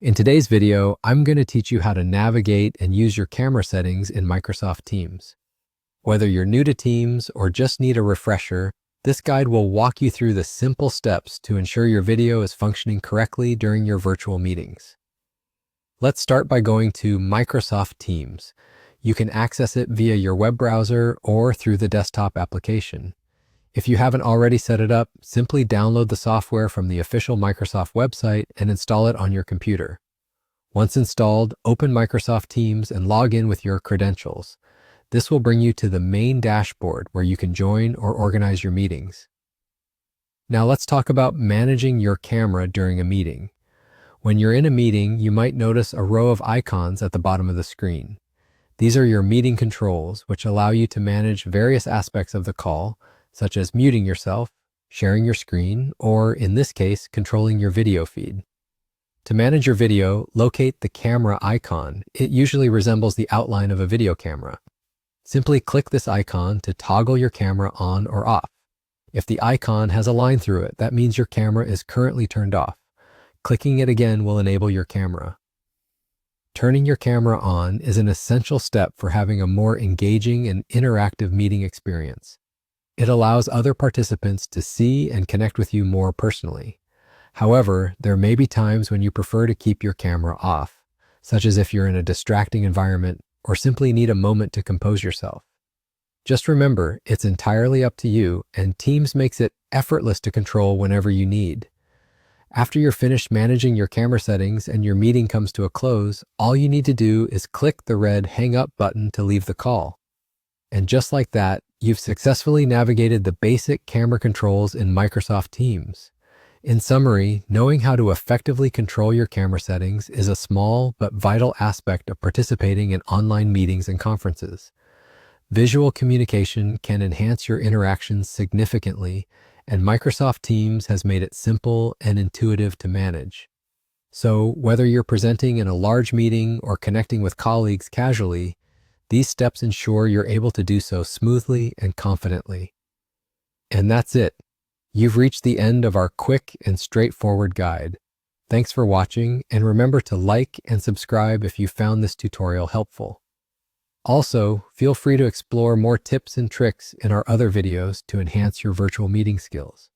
In today's video, I'm going to teach you how to navigate and use your camera settings in Microsoft Teams. Whether you're new to Teams or just need a refresher, this guide will walk you through the simple steps to ensure your video is functioning correctly during your virtual meetings. Let's start by going to Microsoft Teams. You can access it via your web browser or through the desktop application. If you haven't already set it up, simply download the software from the official Microsoft website and install it on your computer. Once installed, open Microsoft Teams and log in with your credentials. This will bring you to the main dashboard where you can join or organize your meetings. Now let's talk about managing your camera during a meeting. When you're in a meeting, you might notice a row of icons at the bottom of the screen. These are your meeting controls, which allow you to manage various aspects of the call, such as muting yourself, sharing your screen, or in this case, controlling your video feed. To manage your video, locate the camera icon. It usually resembles the outline of a video camera. Simply click this icon to toggle your camera on or off. If the icon has a line through it, that means your camera is currently turned off. Clicking it again will enable your camera. Turning your camera on is an essential step for having a more engaging and interactive meeting experience. It allows other participants to see and connect with you more personally. However, there may be times when you prefer to keep your camera off, such as if you're in a distracting environment or simply need a moment to compose yourself. Just remember, it's entirely up to you, and Teams makes it effortless to control whenever you need. After you're finished managing your camera settings and your meeting comes to a close, all you need to do is click the red Hang Up button to leave the call. And just like that, you've successfully navigated the basic camera controls in Microsoft Teams. In summary, knowing how to effectively control your camera settings is a small but vital aspect of participating in online meetings and conferences. Visual communication can enhance your interactions significantly, and Microsoft Teams has made it simple and intuitive to manage. So, whether you're presenting in a large meeting or connecting with colleagues casually, these steps ensure you're able to do so smoothly and confidently. And that's it. You've reached the end of our quick and straightforward guide. Thanks for watching, and remember to like and subscribe if you found this tutorial helpful. Also, feel free to explore more tips and tricks in our other videos to enhance your virtual meeting skills.